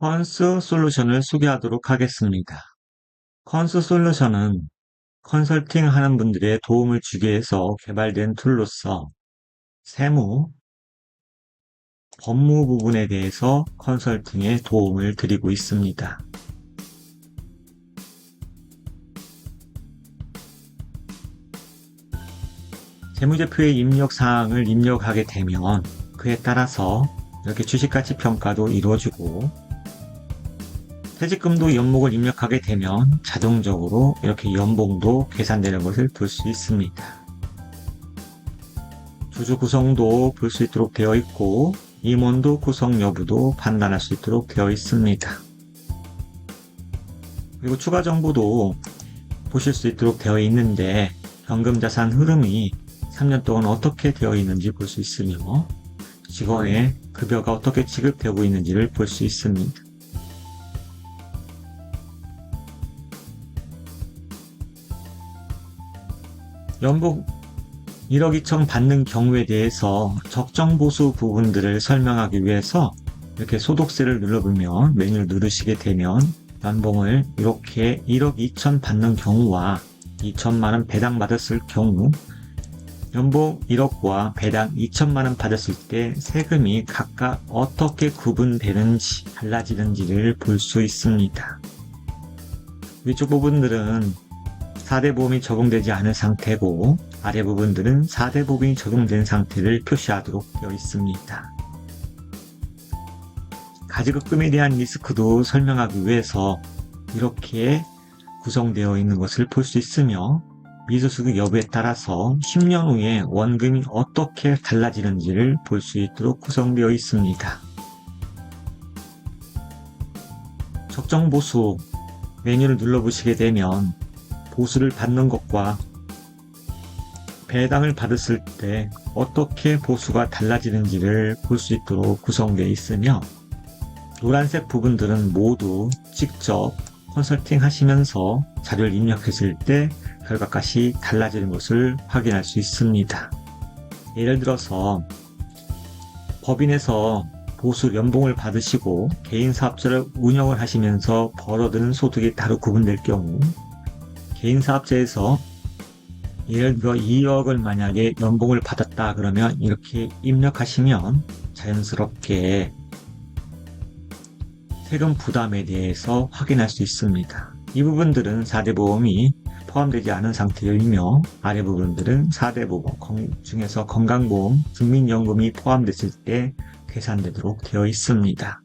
컨스 솔루션을 소개하도록 하겠습니다. 컨스 솔루션은 컨설팅 하는 분들의 도움을 주기 위해서 개발된 툴로서 세무, 법무 부분에 대해서 컨설팅에 도움을 드리고 있습니다. 재무제표의 입력 사항을 입력하게 되면 그에 따라서 이렇게 주식가치 평가도 이루어지고 퇴직금도 연목을 입력하게 되면 자동적으로 이렇게 연봉도 계산되는 것을 볼 수 있습니다. 주주 구성도 볼 수 있도록 되어 있고 임원도 구성 여부도 판단할 수 있도록 되어 있습니다. 그리고 추가 정보도 보실 수 있도록 되어 있는데 현금자산 흐름이 3년 동안 어떻게 되어 있는지 볼 수 있으며 직원의 급여가 어떻게 지급되고 있는지를 볼 수 있습니다. 연봉 1억 2천 받는 경우에 대해서 적정보수 부분들을 설명하기 위해서 이렇게 소득세를 눌러보면 메뉴를 누르시게 되면 연봉을 이렇게 1억 2천 받는 경우와 2천만원 배당 받았을 경우 연봉 1억과 배당 2천만원 받았을 때 세금이 각각 어떻게 구분되는지 달라지는지를 볼 수 있습니다. 위쪽 부분들은 4대 보험이 적용되지 않은 상태고 아래 부분들은 4대 보험이 적용된 상태를 표시하도록 되어 있습니다. 가지급금에 대한 리스크도 설명하기 위해서 이렇게 구성되어 있는 것을 볼 수 있으며 미수수급 여부에 따라서 10년 후에 원금이 어떻게 달라지는지를 볼 수 있도록 구성되어 있습니다. 적정보수 메뉴를 눌러보시게 되면 보수를 받는 것과 배당을 받았을 때 어떻게 보수가 달라지는지를 볼 수 있도록 구성되어 있으며 노란색 부분들은 모두 직접 컨설팅 하시면서 자료를 입력했을 때 결과값이 달라지는 것을 확인할 수 있습니다. 예를 들어서 법인에서 보수 연봉을 받으시고 개인사업자를 운영을 하시면서 벌어드는 소득이 따로 구분될 경우 개인사업자에서 예를 들어 2억을 만약에 연봉을 받았다 그러면 이렇게 입력하시면 자연스럽게 세금 부담에 대해서 확인할 수 있습니다. 이 부분들은 4대 보험이 포함되지 않은 상태이며 아래 부분들은 4대 보험 중에서 건강보험, 국민연금이 포함됐을 때 계산되도록 되어 있습니다.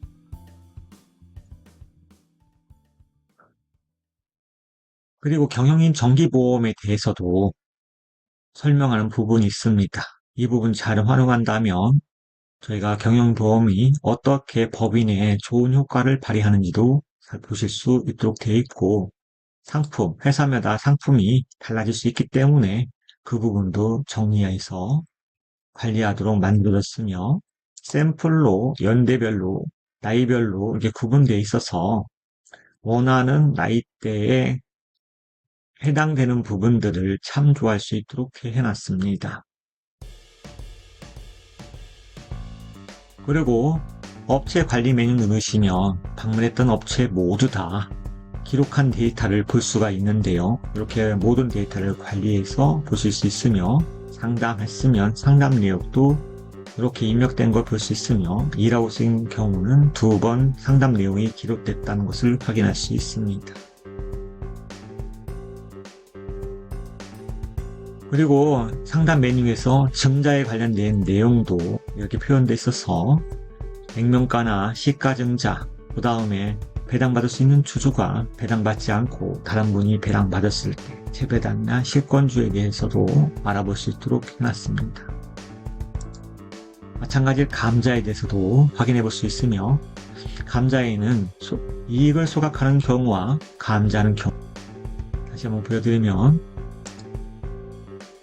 그리고 경영인 정기보험에 대해서도 설명하는 부분이 있습니다. 이 부분 잘 활용한다면 저희가 경영보험이 어떻게 법인에 좋은 효과를 발휘하는지도 잘 보실 수 있도록 되어 있고 상품, 회사마다 상품이 달라질 수 있기 때문에 그 부분도 정리해서 관리하도록 만들어졌으며 샘플로 연대별로 나이별로 이렇게 구분되어 있어서 원하는 나이대에 해당되는 부분들을 참조할 수 있도록 해놨습니다. 그리고 업체 관리 메뉴 누르시면 방문했던 업체 모두 다 기록한 데이터를 볼 수가 있는데요. 이렇게 모든 데이터를 관리해서 보실 수 있으며 상담했으면 상담 내역도 이렇게 입력된 걸 볼 수 있으며 일하고 있는 경우는 2번 상담 내용이 기록됐다는 것을 확인할 수 있습니다. 그리고 상담 메뉴에서 증자에 관련된 내용도 이렇게 표현되어 있어서 액면가나 시가증자, 그 다음에 배당받을 수 있는 주주가 배당받지 않고 다른 분이 배당받았을 때 재배당이나 실권주에 대해서도 알아볼 수 있도록 해놨습니다. 마찬가지로 감자에 대해서도 확인해 볼 수 있으며 감자에는 이익을 소각하는 경우와 감자하는 경우 다시 한번 보여드리면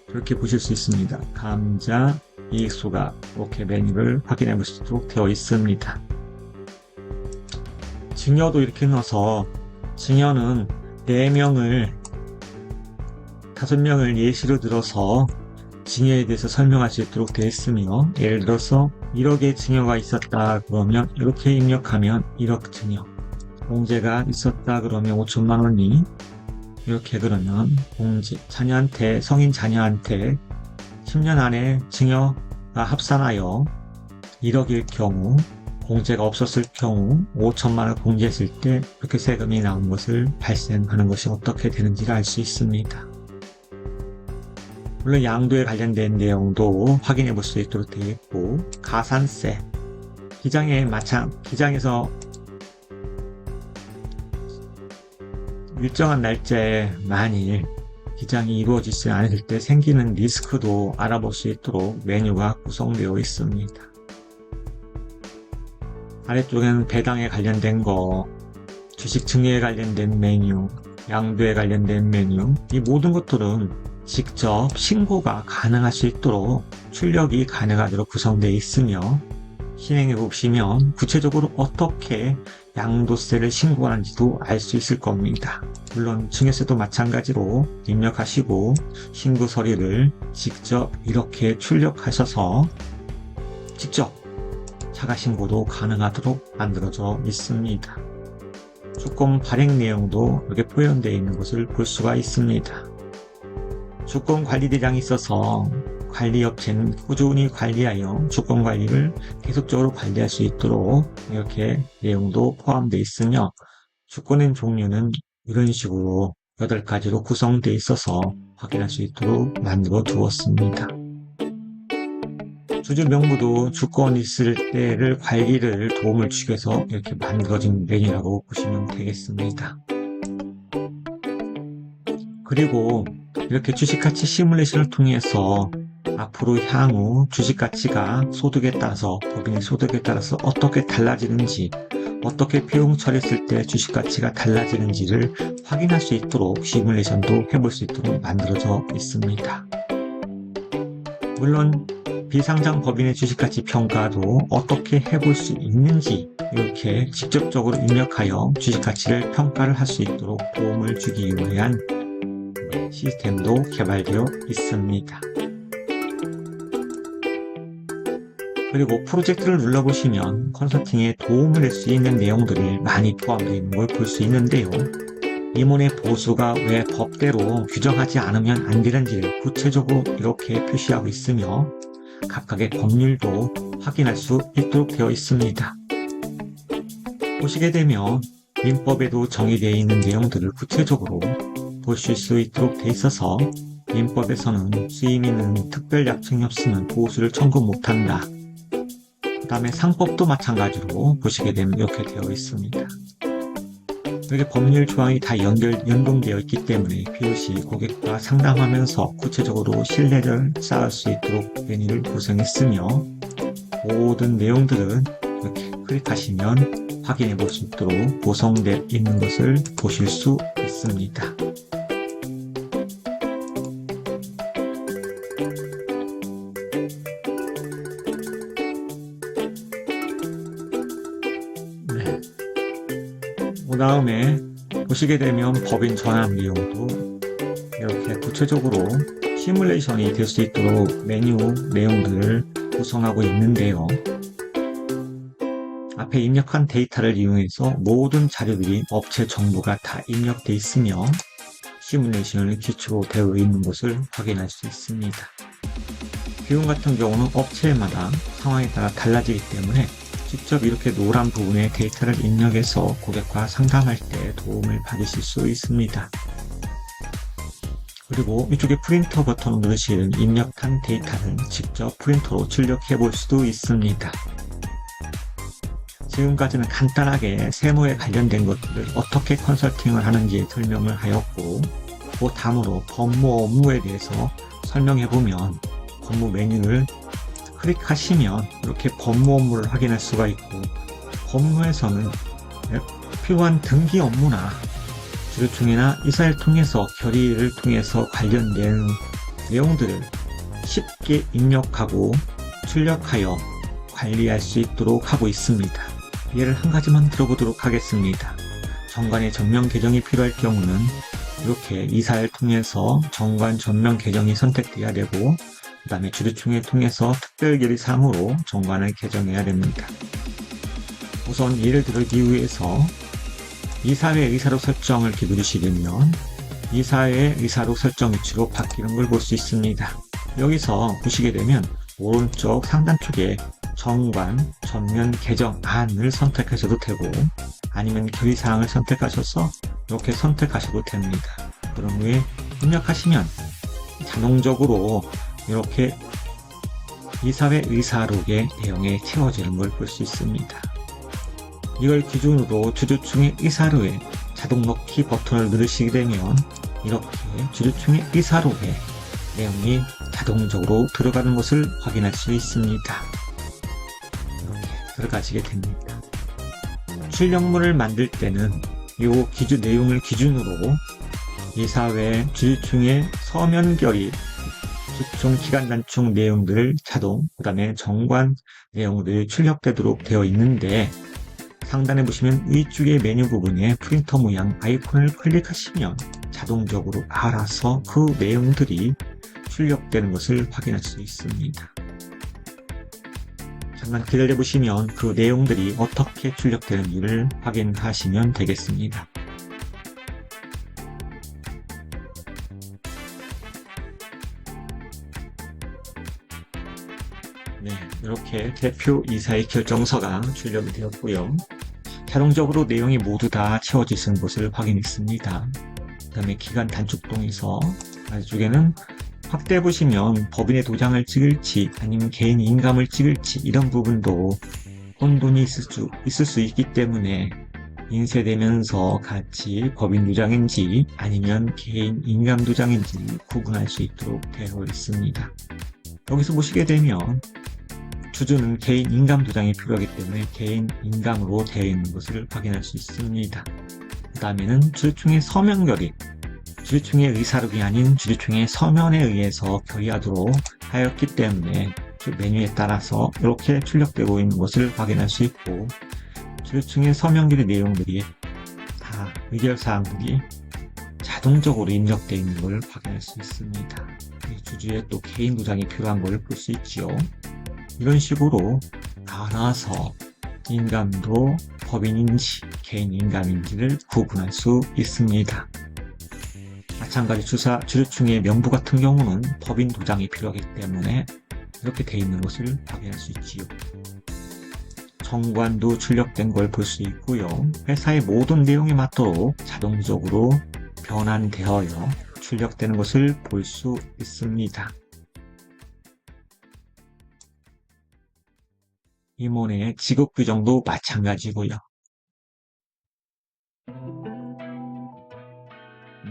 이렇게 보실 수 있습니다. 감자, 이익소각 이렇게 메뉴를 확인해 볼 수 있도록 되어 있습니다. 증여도 이렇게 넣어서 증여는 4명을 5명을 예시로 들어서 증여에 대해서 설명할 수 있도록 되어 있으며, 예를 들어서 1억의 증여가 있었다 그러면 이렇게 입력하면 1억 증여, 공제가 있었다 그러면 5천만 원이, 이렇게 그러면 공제, 자녀한테, 성인 자녀한테 10년 안에 증여가 합산하여 1억일 경우, 공제가 없었을 경우 5천만 원 공제했을 때 이렇게 세금이 나온 것을 발생하는 것이 어떻게 되는지를 알 수 있습니다. 물론 양도에 관련된 내용도 확인해 볼 수 있도록 되어 있고, 가산세, 기장에서 일정한 날짜에 만일 기장이 이루어지지 않을 때 생기는 리스크도 알아볼 수 있도록 메뉴가 구성되어 있습니다. 아래쪽에는 배당에 관련된 거, 주식 증여에 관련된 메뉴, 양도에 관련된 메뉴, 이 모든 것들은 직접 신고가 가능할 수 있도록 출력이 가능하도록 구성되어 있으며, 실행해 보시면 구체적으로 어떻게 양도세를 신고하는지도 알 수 있을 겁니다. 물론 증여세도 마찬가지로 입력하시고 신고 서류를 직접 이렇게 출력하셔서 직접 자가 신고도 가능하도록 만들어져 있습니다. 주권 발행 내용도 이렇게 포함되어 있는 것을 볼 수가 있습니다. 주권관리대장이 있어서 관리업체는 꾸준히 관리하여 주권관리를 계속적으로 관리할 수 있도록 이렇게 내용도 포함되어 있으며, 주권의 종류는 이런 식으로 8가지로 구성되어 있어서 확인할 수 있도록 만들어 두었습니다. 주주 명부도 주권 있을 때를 관리를 도움을 주기 위해서 이렇게 만들어진 메뉴라고 보시면 되겠습니다. 그리고 이렇게 주식가치 시뮬레이션을 통해서 앞으로 향후 주식가치가 소득에 따라서, 법인의 소득에 따라서 어떻게 달라지는지, 어떻게 비용 처리했을 때 주식가치가 달라지는지를 확인할 수 있도록 시뮬레이션도 해볼 수 있도록 만들어져 있습니다. 물론 비상장 법인의 주식가치 평가도 어떻게 해볼 수 있는지 이렇게 직접적으로 입력하여 주식가치를 평가를 할 수 있도록 도움을 주기 위한 시스템도 개발되어 있습니다. 그리고 프로젝트를 눌러보시면 컨설팅에 도움을 낼 수 있는 내용들이 많이 포함되어 있는 걸 볼 수 있는데요. 임원의 보수가 왜 법대로 규정하지 않으면 안 되는지를 구체적으로 이렇게 표시하고 있으며, 각각의 법률도 확인할 수 있도록 되어 있습니다. 보시게 되면 민법에도 정의되어 있는 내용들을 구체적으로 보실 수 있도록 되어 있어서, 민법에서는 수임인은 특별 약정이 없으면 보수를 청구 못한다. 그 다음에 상법도 마찬가지로 보시게 되면 이렇게 되어 있습니다. 이렇게 법률 조항이 다 연동되어 있기 때문에 필요시 고객과 상담하면서 구체적으로 신뢰를 쌓을 수 있도록 메뉴를 구성했으며, 모든 내용들은 이렇게 클릭하시면 확인해 볼 수 있도록 구성되어 있는 것을 보실 수 있습니다. 그 다음에 보시게 되면 법인 전환 내용도 이렇게 구체적으로 시뮬레이션이 될 수 있도록 메뉴 내용들을 구성하고 있는데요. 앞에 입력한 데이터를 이용해서 모든 자료들이 업체 정보가 다 입력되어 있으며 시뮬레이션을 기초로 되어 있는 것을 확인할 수 있습니다. 비용 같은 경우는 업체마다 상황에 따라 달라지기 때문에 직접 이렇게 노란 부분에 데이터를 입력해서 고객과 상담할 때 도움을 받으실 수 있습니다. 그리고 이쪽에 프린터 버튼을 누르시면 입력한 데이터를 직접 프린터로 출력해 볼 수도 있습니다. 지금까지는 간단하게 세무에 관련된 것들을 어떻게 컨설팅을 하는지 설명을 하였고, 그 다음으로 법무 업무에 대해서 설명해 보면 법무 메뉴를 클릭하시면 이렇게 법무 업무를 확인할 수가 있고, 법무에서는 필요한 등기 업무나 주주총회나 이사를 통해서 결의를 통해서 관련된 내용들을 쉽게 입력하고 출력하여 관리할 수 있도록 하고 있습니다. 예를 한 가지만 들어보도록 하겠습니다. 정관의 전면 개정이 필요할 경우는 이렇게 이사를 통해서 정관 전면 개정이 선택되어야 되고, 그 다음에 주주총회 통해서 특별결의사항으로 정관을 개정해야 됩니다. 우선 예를 들어 이후에서 이사회 의사로 설정을 이렇게 누르시게 되면 이사회 의사로 설정 위치로 바뀌는 걸 볼 수 있습니다. 여기서 보시게 되면 오른쪽 상단 쪽에 정관, 전면 개정안을 선택하셔도 되고 아니면 결의사항을 선택하셔서 이렇게 선택하셔도 됩니다. 그런 후에 입력하시면 자동적으로 이렇게 이사회 의사록의 내용에 채워지는 걸 볼 수 있습니다. 이걸 기준으로 주주총회 의사록에 자동 넣기 버튼을 누르시게 되면 이렇게 주주총회 의사록에 내용이 자동적으로 들어가는 것을 확인할 수 있습니다. 이렇게 들어가시게 됩니다. 출력문을 만들 때는 이 기준 내용을 기준으로 이사회 주주총회 서면 결의 주총 기간 단축 내용들 자동 그 다음에 정관 내용들이 출력되도록 되어 있는데 상단에 보시면 위쪽의 메뉴 부분에 프린터 모양 아이콘을 클릭하시면 자동적으로 알아서 그 내용들이 출력되는 것을 확인할 수 있습니다. 잠깐 기다려 보시면 그 내용들이 어떻게 출력되는지를 확인하시면 되겠습니다. 네, 이렇게 대표 이사의 결정서가 출력이 되었고요. 자동적으로 내용이 모두 다 채워지는 것을 확인했습니다. 그 다음에 기간 단축동에서 아래쪽에는 확대해 보시면 법인의 도장을 찍을지 아니면 개인 인감을 찍을지 이런 부분도 혼돈이 있을 수 있기 때문에 인쇄되면서 같이 법인 도장인지 아니면 개인 인감 도장인지 구분할 수 있도록 되어 있습니다. 여기서 보시게 되면 주주는 개인 인감 도장이 필요하기 때문에 개인 인감으로 되어 있는 것을 확인할 수 있습니다. 그 다음에는 주주총회 서면 결의, 주주총회 의사록이 아닌 주주총회 서면에 의해서 결의하도록 하였기 때문에 메뉴에 따라서 이렇게 출력되고 있는 것을 확인할 수 있고 주주총회 서면 결의 내용들이 다 의결사항들이 자동적으로 입력되어 있는 걸 확인할 수 있습니다. 주주의 또 개인 도장이 필요한 걸 볼 수 있지요. 이런 식으로 알아서 인감도 법인인지 개인 인감인지를 구분할 수 있습니다. 마찬가지 주주총회 명부 같은 경우는 법인 도장이 필요하기 때문에 이렇게 되어 있는 것을 확인할 수 있지요. 정관도 출력된 걸 볼 수 있고요. 회사의 모든 내용에 맞도록 자동적으로 변환되어 출력되는 것을 볼 수 있습니다. 임원의 직업 규정도 마찬가지고요.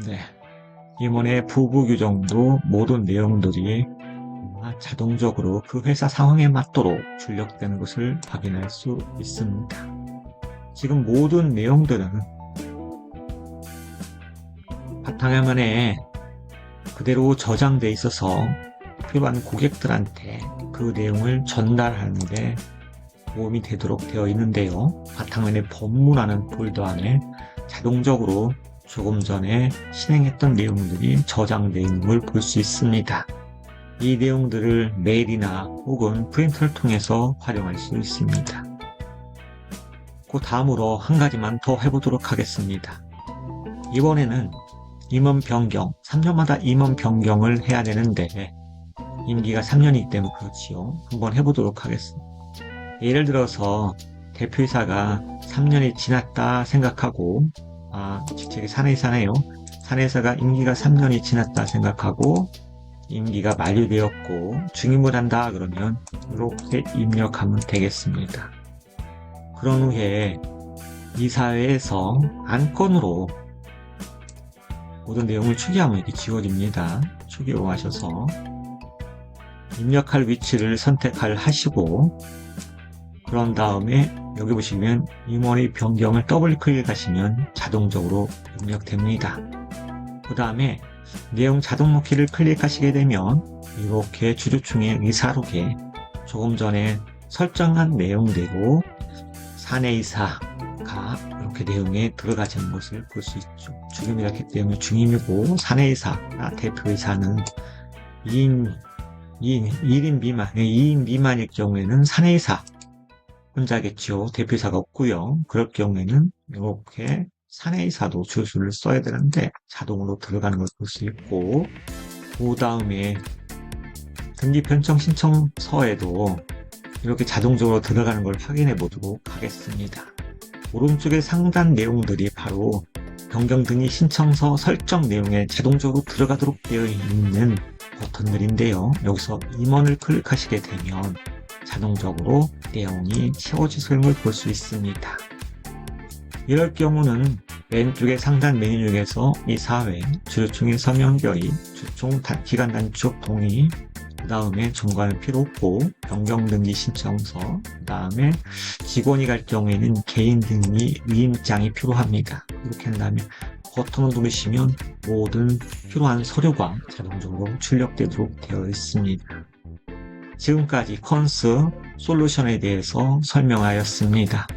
네, 임원의 부부 규정도 모든 내용들이 자동적으로 그 회사 상황에 맞도록 출력되는 것을 확인할 수 있습니다. 지금 모든 내용들은 바탕화면에 그대로 저장되어 있어서 필요한 고객들한테 그 내용을 전달하는데 도움이 되도록 되어 있는데요. 바탕화면에 법문하는 폴더 안에 자동적으로 조금 전에 실행했던 내용들이 저장되어 있는 걸 볼 수 있습니다. 이 내용들을 메일이나 혹은 프린터를 통해서 활용할 수 있습니다. 그 다음으로 한 가지만 더 해보도록 하겠습니다. 이번에는 임원 변경, 3년마다 임원 변경을 해야 되는데 임기가 3년이기 때문에 그렇지요. 한번 해보도록 하겠습니다. 예를 들어서 대표이사가 3년이 지났다 생각하고 직책이 사내이사네요. 사내이사가 임기가 3년이 지났다 생각하고 임기가 만료되었고 중임을 한다 그러면 이렇게 입력하면 되겠습니다. 그런 후에 이사회에서 안건으로 모든 내용을 추기하면 이렇게 지워집니다. 추기 이용하셔서 입력할 위치를 선택하시고 그런 다음에 여기 보시면 임원의 변경을 더블 클릭하시면 자동적으로 입력됩니다. 그 다음에 내용 자동 넣기를 클릭하시게 되면 이렇게 주주총회 의사록에 조금 전에 설정한 내용대로 사내이사가 이렇게 내용에 들어가지는 것을 볼 수 있죠. 중임이라 했기 때문에 중임이고 사내이사나 대표이사는 2인 1인 미만, 2인 미만일 경우에는 사내이사 혼자겠죠. 대표이사가 없고요. 그럴 경우에는 이렇게 사내이사도 주소를 써야 되는데 자동으로 들어가는 걸 볼 수 있고, 그 다음에 등기 변경 신청서에도 이렇게 자동적으로 들어가는 걸 확인해 보도록 하겠습니다. 오른쪽의 상단 내용들이 바로 변경 등기 신청서 설정 내용에 자동적으로 들어가도록 되어 있는 버튼들인데요. 여기서 임원을 클릭하시게 되면 자동적으로 내용이 채워지는 걸 볼 수 있습니다. 이럴 경우는 왼쪽의 상단 메뉴 중에서 이사회, 주주총회 서명 결의, 주총 기간 단축 동의, 그 다음에 정관은 필요 없고 변경 등기 신청서, 그 다음에 직원이 갈 경우에는 개인 등기 위임장이 필요합니다. 이렇게 한 다음에 버튼을 누르시면 모든 필요한 서류가 자동적으로 출력되도록 되어 있습니다. 지금까지 컨스 솔루션에 대해서 설명하였습니다.